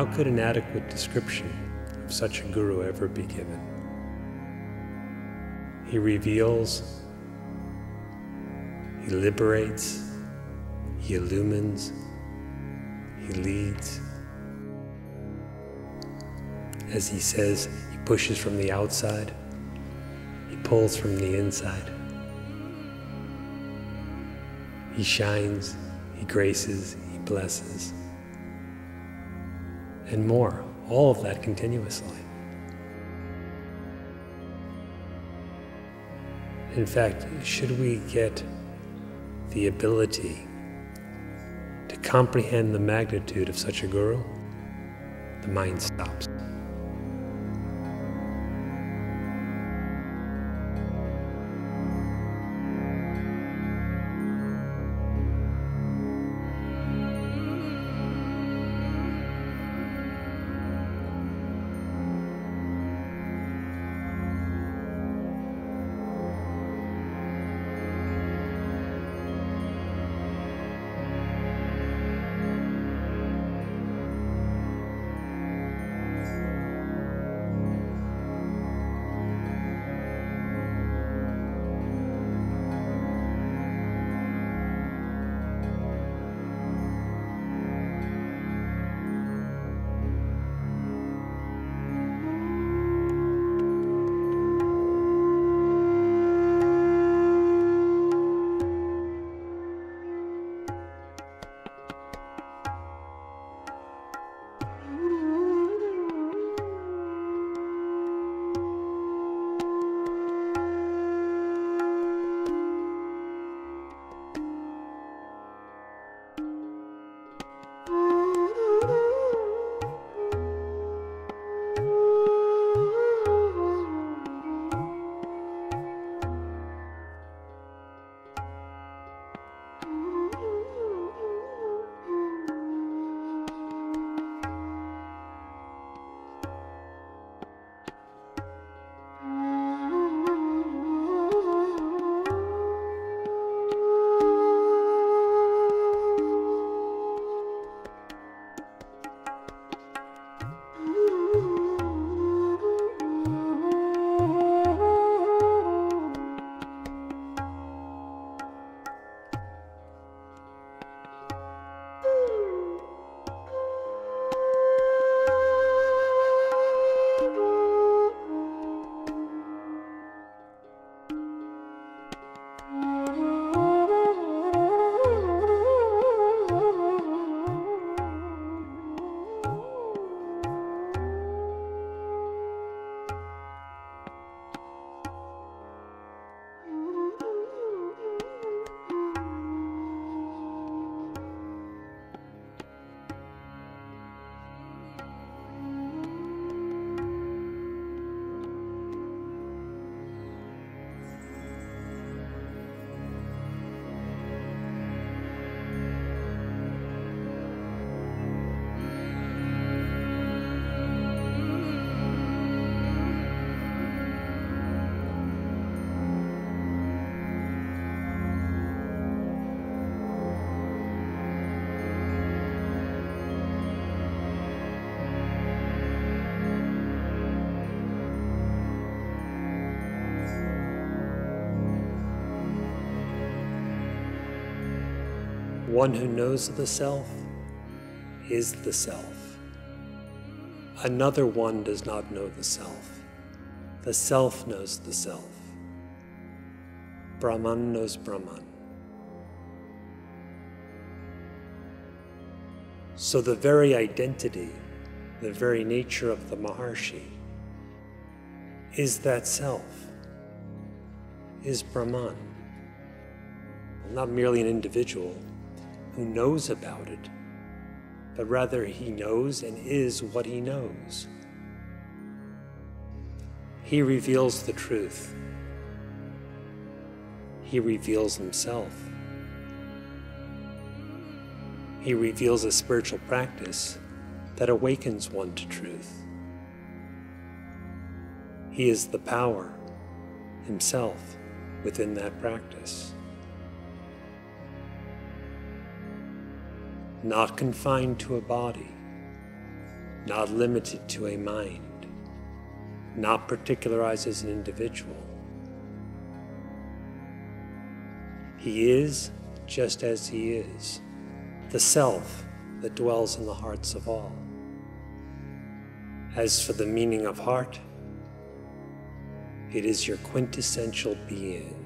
How could an adequate description of such a guru ever be given? He reveals, he liberates, he illumines, he leads. As he says, he pushes from the outside, he pulls from the inside. He shines, he graces, he blesses, and more, all of that continuously. In fact, should we get the ability to comprehend the magnitude of such a guru, the mind stops. One who knows the self is the self. Another one does not know the self. The self knows the self. Brahman knows Brahman. So the very identity, the very nature of the Maharshi is that self, is Brahman. Not merely an individual who knows about it, but rather he knows and is what he knows. He reveals the truth. He reveals himself. He reveals a spiritual practice that awakens one to truth. He is the power himself within that practice. Not confined to a body, not limited to a mind, not particularized as an individual. He is just as he is, the self that dwells in the hearts of all. As for the meaning of heart, it is your quintessential being.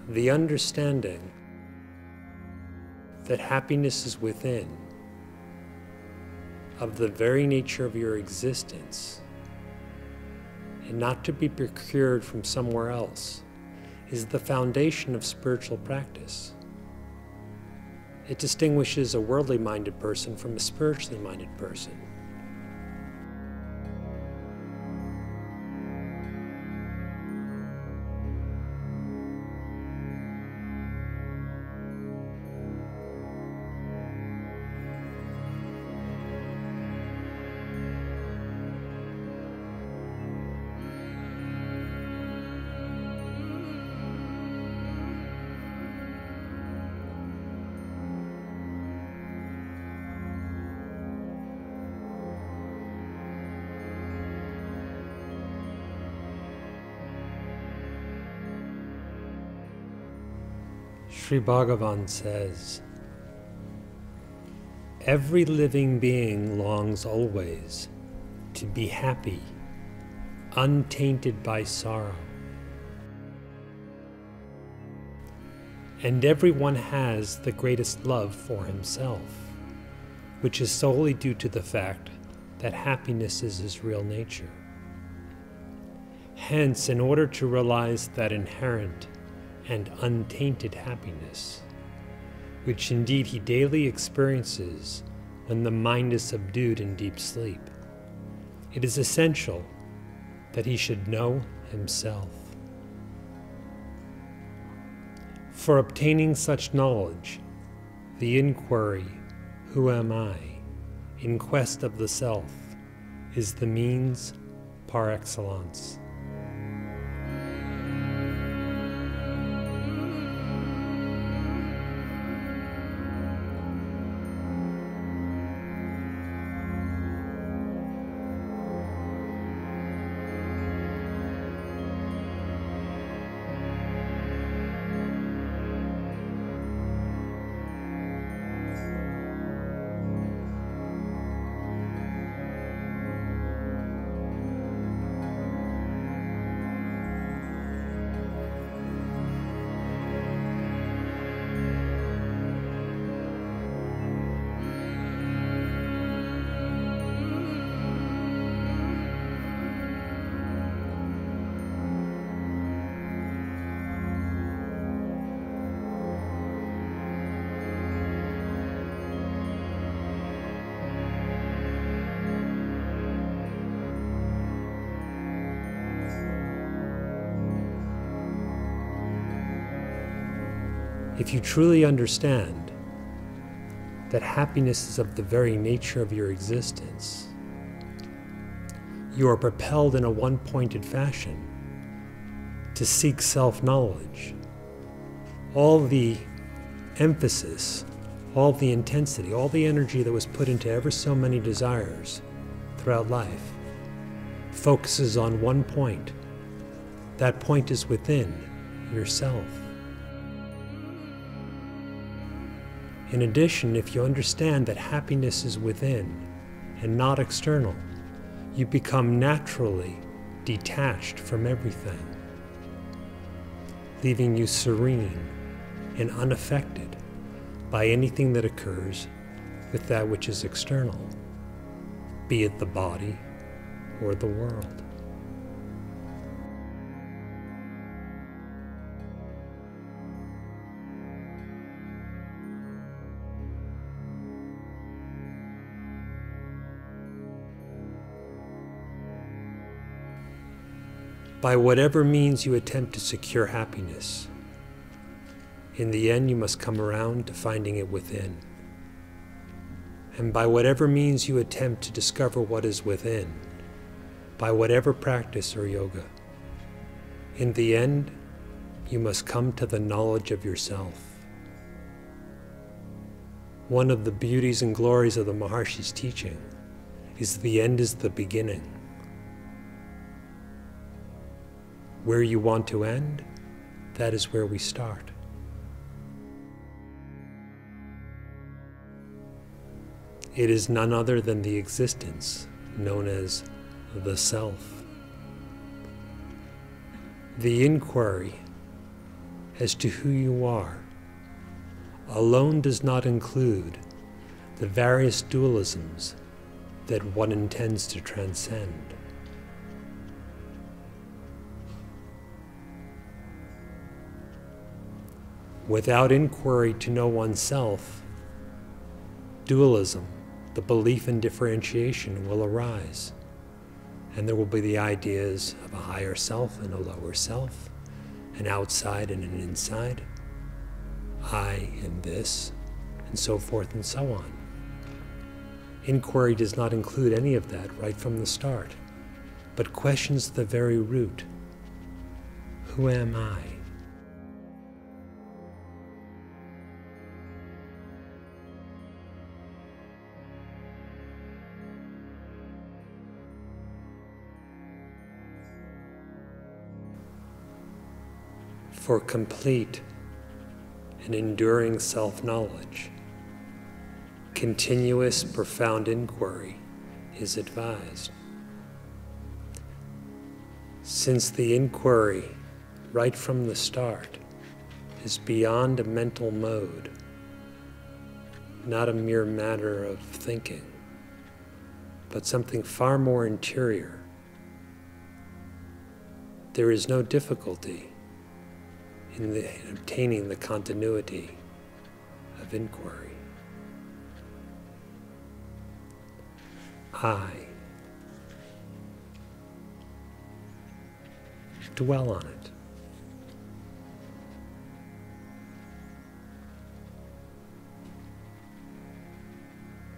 The understanding that happiness is within, of the very nature of your existence, and not to be procured from somewhere else, is the foundation of spiritual practice. It distinguishes a worldly minded person from a spiritually minded person. Sri Bhagavan says, "Every living being longs always to be happy, untainted by sorrow. And everyone has the greatest love for himself, which is solely due to the fact that happiness is his real nature. Hence, in order to realize that inherent and untainted happiness, which indeed he daily experiences when the mind is subdued in deep sleep, it is essential that he should know himself. For obtaining such knowledge, the inquiry, 'Who am I?' in quest of the self, is the means par excellence." If you truly understand that happiness is of the very nature of your existence, you are propelled in a one-pointed fashion to seek self-knowledge. All the emphasis, all the intensity, all the energy that was put into ever so many desires throughout life focuses on one point. That point is within yourself. In addition, if you understand that happiness is within and not external, you become naturally detached from everything, leaving you serene and unaffected by anything that occurs with that which is external, be it the body or the world. By whatever means you attempt to secure happiness, in the end you must come around to finding it within. And by whatever means you attempt to discover what is within, by whatever practice or yoga, in the end you must come to the knowledge of yourself. One of the beauties and glories of the Maharshi's teaching is the end is the beginning. Where you want to end, that is where we start. It is none other than the existence known as the Self. The inquiry as to who you are alone does not include the various dualisms that one intends to transcend. Without inquiry to know oneself, dualism, the belief in differentiation, will arise, and there will be the ideas of a higher self and a lower self, an outside and an inside, I and this, and so forth and so on. Inquiry does not include any of that right from the start, but questions the very root. Who am I? For complete and enduring self-knowledge. Continuous, profound inquiry is advised. Since the inquiry, right from the start, is beyond a mental mode, not a mere matter of thinking, but something far more interior, there is no difficulty in obtaining the continuity of inquiry. I dwell on it.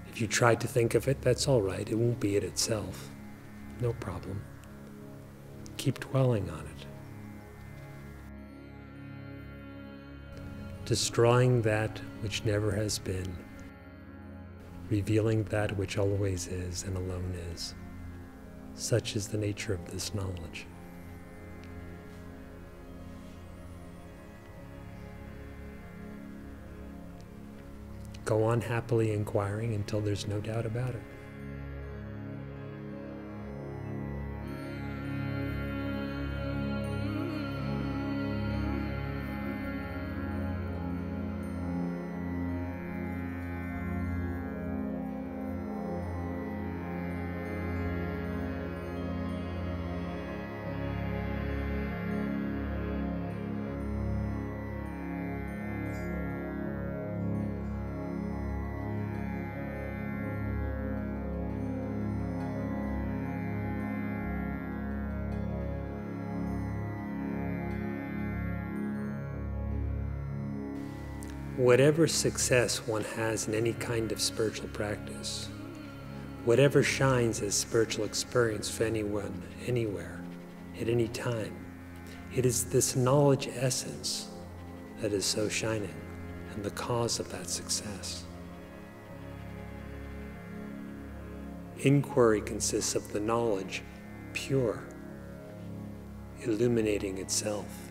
If you try to think of it, that's all right. It won't be it itself. No problem. Keep dwelling on it. Destroying that which never has been, revealing that which always is and alone is. Such is the nature of this knowledge. Go on happily inquiring until there's no doubt about it. Whatever success one has in any kind of spiritual practice, whatever shines as spiritual experience for anyone, anywhere, at any time, it is this knowledge essence that is so shining and the cause of that success. Inquiry consists of the knowledge pure, illuminating itself.